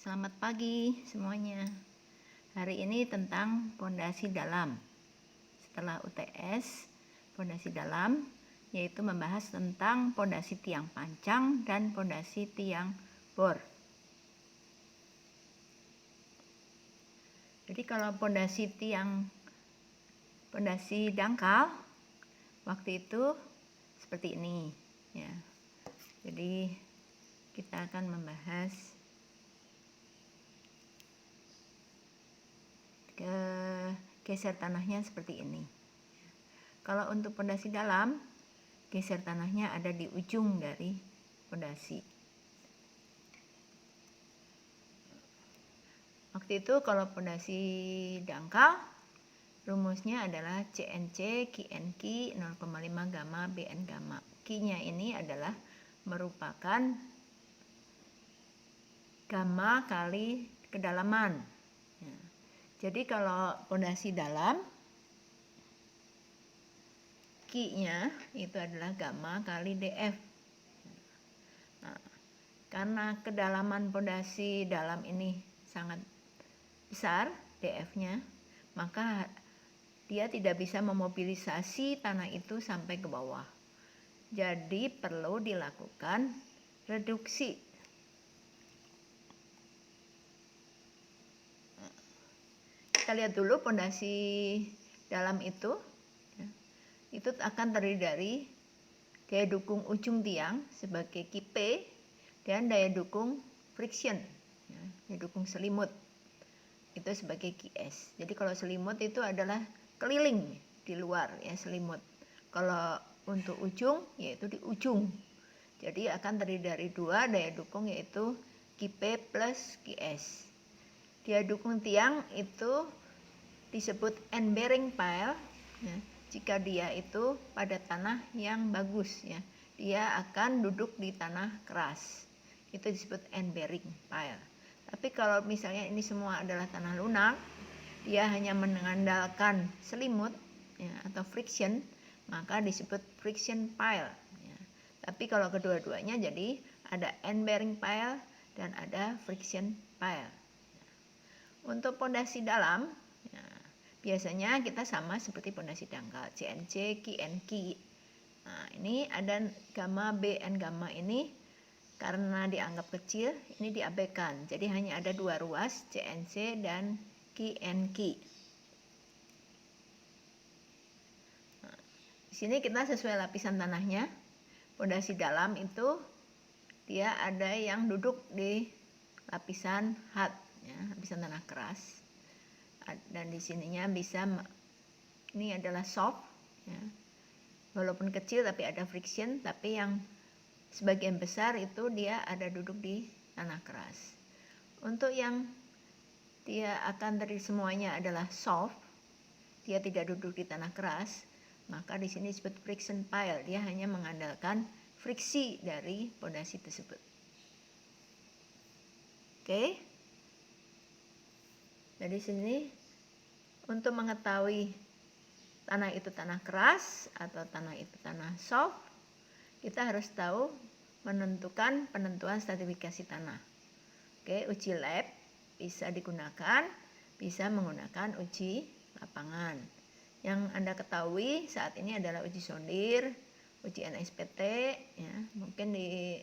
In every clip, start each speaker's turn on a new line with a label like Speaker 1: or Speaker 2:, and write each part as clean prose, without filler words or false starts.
Speaker 1: Selamat pagi semuanya. Hari ini tentang pondasi dalam. Setelah UTS, pondasi dalam yaitu membahas tentang pondasi tiang pancang dan pondasi tiang bor. Jadi kalau pondasi dangkal waktu itu seperti ini ya. Jadi kita akan membahas geser tanahnya seperti ini. Kalau untuk pondasi dalam, geser tanahnya ada di ujung dari pondasi. Waktu itu kalau pondasi dangkal, rumusnya adalah CNC QNQ 0,5 gamma BN gamma. Q-nya ini adalah merupakan gamma kali kedalaman. Ya. Jadi kalau pondasi dalam, Q-nya itu adalah gamma kali DF. Nah, karena kedalaman pondasi dalam ini sangat besar, DF-nya, maka dia tidak bisa memobilisasi tanah itu sampai ke bawah. Jadi perlu dilakukan reduksi. Kita lihat dulu pondasi dalam itu akan terdiri dari daya dukung ujung tiang sebagai Kp dan daya dukung friction, daya dukung selimut itu sebagai Qs. Jadi kalau selimut itu adalah keliling di luar ya selimut. Kalau untuk ujung yaitu di ujung. Jadi akan terdiri dari dua daya dukung yaitu Kp plus Qs. Daya dukung tiang itu disebut end bearing pile ya, jika dia itu pada tanah yang bagus ya. Dia akan duduk di tanah keras. Itu disebut end bearing pile. Tapi kalau misalnya ini semua adalah tanah lunak, dia hanya mengandalkan selimut ya, atau friction, maka disebut friction pile ya. Tapi kalau kedua-duanya jadi ada end bearing pile dan ada friction pile. Untuk pondasi dalam ya, biasanya kita sama seperti pondasi dangkal, CNC QNQ. Nah, ini ada gamma BN gamma ini karena dianggap kecil, ini diabaikan. Jadi hanya ada dua ruas, CNC dan QNQ. Nah, di sini kita sesuai lapisan tanahnya. Pondasi dalam itu dia ada yang duduk di lapisan hard, ya, lapisan tanah keras. Dan di sininya bisa, ini adalah soft, ya. Walaupun kecil tapi ada friction, tapi yang sebagian besar itu dia ada duduk di tanah keras. Untuk yang dia akan dari semuanya adalah soft, dia tidak duduk di tanah keras, maka di sini disebut friction pile. Dia hanya mengandalkan friksi dari pondasi tersebut. Oke. Dari sini untuk mengetahui tanah itu tanah keras atau tanah itu tanah soft, kita harus tahu menentukan penentuan stratifikasi tanah. Oke, uji lab bisa digunakan, bisa menggunakan uji lapangan. Yang Anda ketahui saat ini adalah uji sondir, uji NSPT, ya, mungkin di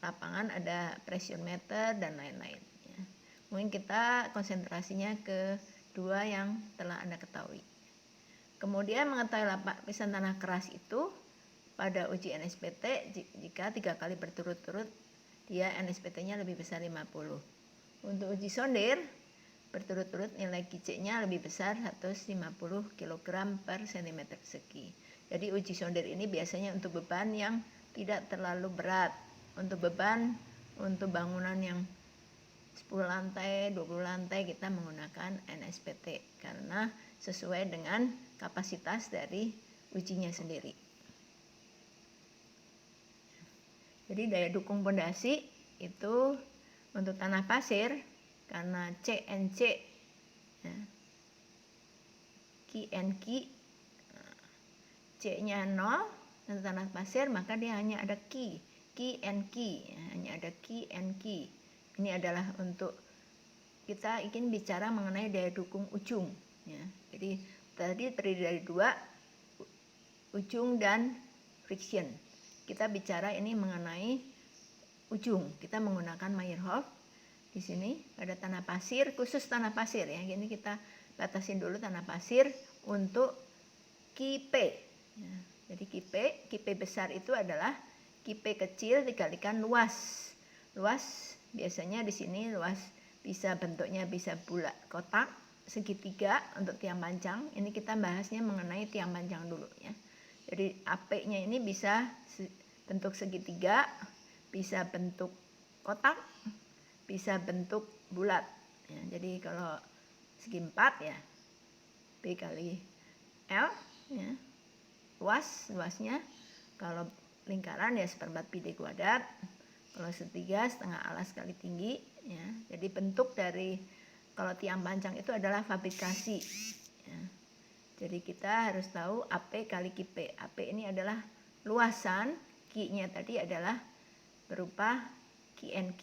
Speaker 1: lapangan ada pressure meter dan lain-lain. Ya. Mungkin kita konsentrasinya ke dua yang telah Anda ketahui. Kemudian mengetahui lapisan tanah keras itu pada uji NSPT jika 3 kali berturut-turut dia NSPT-nya lebih besar 50. Untuk uji sondir berturut-turut nilai QC-nya lebih besar 150 kg per cm persegi. Jadi uji sondir ini biasanya untuk beban yang tidak terlalu berat. Untuk beban untuk bangunan yang 10 lantai, 20 lantai kita menggunakan NSPT karena sesuai dengan kapasitas dari ujinya sendiri. Jadi daya dukung pondasi itu untuk tanah pasir karena CNC ya, QNQ C-nya 0 untuk tanah pasir, maka dia hanya ada QNQ ya, hanya ada QNQ. ini adalah untuk kita ingin bicara mengenai daya dukung ujung ya. Jadi tadi terdiri dari dua, ujung dan friction. Kita bicara ini mengenai ujung. Kita menggunakan Meyerhof di sini pada tanah pasir, khusus tanah pasir ya. Ini kita batasin dulu tanah pasir untuk kipe. Ya. Jadi kipe besar itu adalah kipe kecil dikalikan luas. Luas biasanya di sini luas bisa bentuknya bisa bulat kotak, segitiga untuk tiang panjang. Ini kita bahasnya mengenai tiang panjang dulu ya. Jadi AP-nya ini bisa bentuk segitiga, bisa bentuk kotak, bisa bentuk bulat ya. Jadi kalau segi 4 ya P kali L ya. Luasnya kalau lingkaran ya 1/4 pi d kuadrat, kalau segitiga setengah alas kali tinggi ya. Jadi bentuk dari kalau tiang panjang itu adalah fabrikasi ya. Jadi kita harus tahu AP kali kipe. AP ini adalah luasan, Q-nya tadi adalah berupa QNQ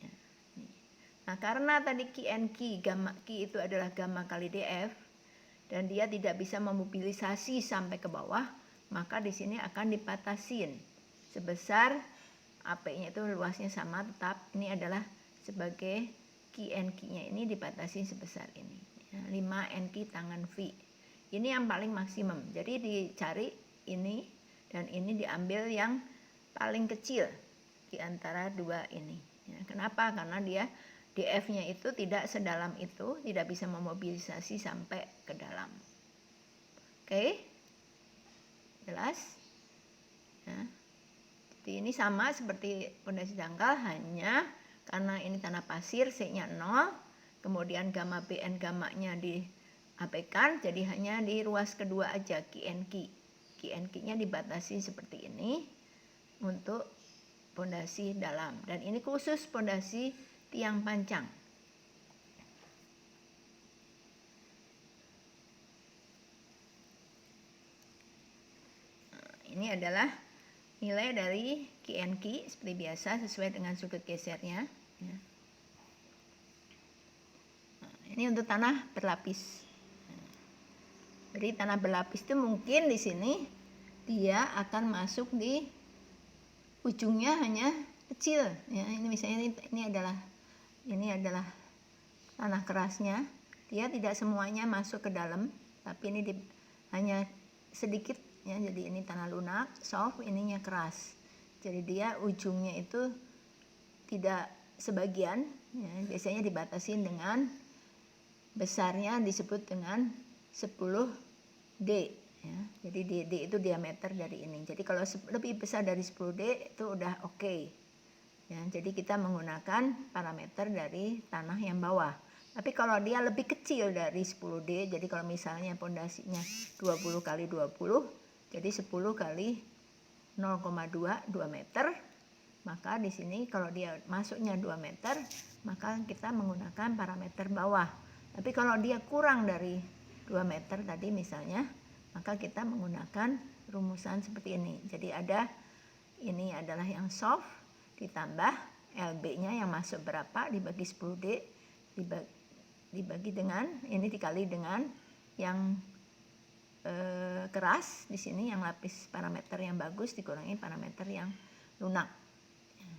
Speaker 1: ya. Nah karena tadi QNQ, gamma Q itu adalah gamma kali DF dan dia tidak bisa memobilisasi sampai ke bawah, maka di sini akan dibatasin sebesar AP-nya itu luasnya sama, tetap ini adalah sebagai QNQ-nya ini dibatasin sebesar ini ya, 5 NQ tangan V. Ini yang paling maksimum. Jadi dicari ini dan ini diambil yang paling kecil di antara dua ini. Ya, kenapa? Karena dia DF-nya itu tidak sedalam itu, tidak bisa memobilisasi sampai ke dalam. Oke? Jelas? Ya. Jadi ini sama seperti pondasi dangkal, hanya karena ini tanah pasir, C-nya 0, kemudian gamma BN gammanya diabaikan, jadi hanya di ruas kedua aja QNQ. QNQ-nya dibatasi seperti ini untuk pondasi dalam, dan ini khusus pondasi tiang panjang. Nah, ini adalah nilai dari QNQ seperti biasa sesuai dengan sudut gesernya ya. Nah, ini untuk tanah berlapis. Jadi tanah berlapis itu mungkin di sini dia akan masuk di ujungnya hanya kecil ya. Ini misalnya ini adalah tanah kerasnya, dia tidak semuanya masuk ke dalam, tapi ini hanya sedikit ya. Jadi ini tanah lunak, soft, ininya keras. Jadi dia ujungnya itu tidak sebagian ya, biasanya dibatasin dengan besarnya disebut dengan 10D ya. Jadi D itu diameter dari ini. Jadi kalau lebih besar dari 10D itu udah oke. Ya, jadi kita menggunakan parameter dari tanah yang bawah. Tapi kalau dia lebih kecil dari 10D, jadi kalau misalnya pondasinya 20 kali 20, jadi 10 kali 0,2 meter, maka di sini kalau dia masuknya 2 meter, maka kita menggunakan parameter bawah. Tapi kalau dia kurang dari 2 meter tadi misalnya, maka kita menggunakan rumusan seperti ini. Jadi ini adalah yang soft, ditambah LB-nya yang masuk berapa dibagi 10D, dibagi dengan ini dikali dengan yang keras di sini, yang lapis parameter yang bagus dikurangi parameter yang lunak ya.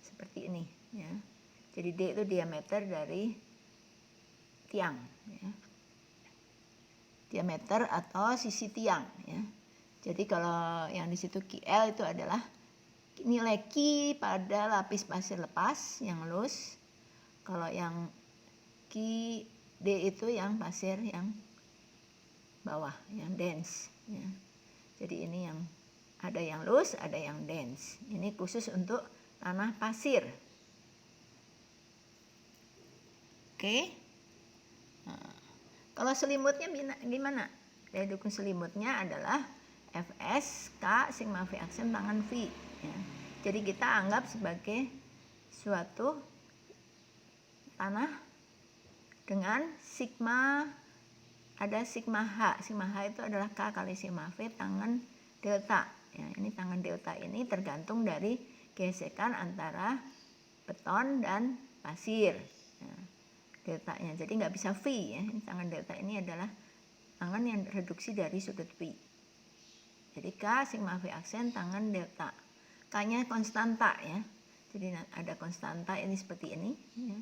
Speaker 1: Seperti ini ya. Jadi D itu diameter dari tiang ya. Diameter atau sisi tiang ya. Jadi kalau yang di situ QL itu adalah nilai Q pada lapis pasir lepas yang loose. Kalau yang QD itu yang pasir yang bawah, yang dense ya. Jadi ini yang ada yang loose, ada yang dense. Ini khusus untuk tanah pasir. Oke. Nah, kalau selimutnya gimana? Daya dukung selimutnya adalah Fs K sigma V aksen tangan V ya. Jadi kita anggap sebagai suatu tanah dengan sigma, ada sigma H. Sigma H itu adalah K kali sigma V tangan delta ya. Ini tangan delta ini tergantung dari gesekan antara beton dan pasir. Nah, deltanya, jadi nggak bisa V ya. Tangan delta ini adalah tangan yang reduksi dari sudut V. Jadi K sigma V aksen tangan delta. K-nya konstanta ya. Jadi ada konstanta ini seperti ini ya.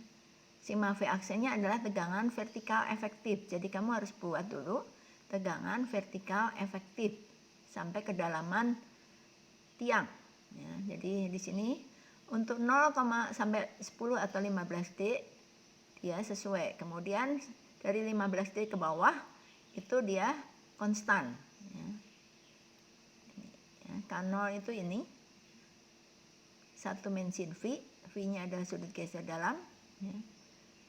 Speaker 1: Sigma V aksennya adalah tegangan vertikal efektif. Jadi kamu harus buat dulu tegangan vertikal efektif sampai kedalaman tiang ya. Jadi di sini untuk 0, sampai 10 atau 15D dia sesuai. Kemudian dari 15D ke bawah itu dia konstan ya. K0 itu ini 1 mensin V, V-nya adalah sudut geser dalam ya.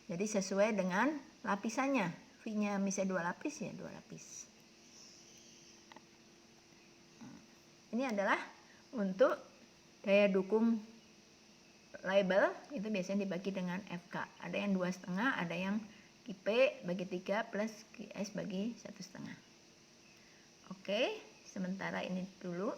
Speaker 1: Jadi sesuai dengan lapisannya, V-nya misalnya 2 lapis ya 2 lapis. Ini adalah untuk daya dukung label, itu biasanya dibagi dengan FK. Ada yang 2,5, ada yang P bagi 3 plus QS bagi 1,5. Oke, sementara ini dulu.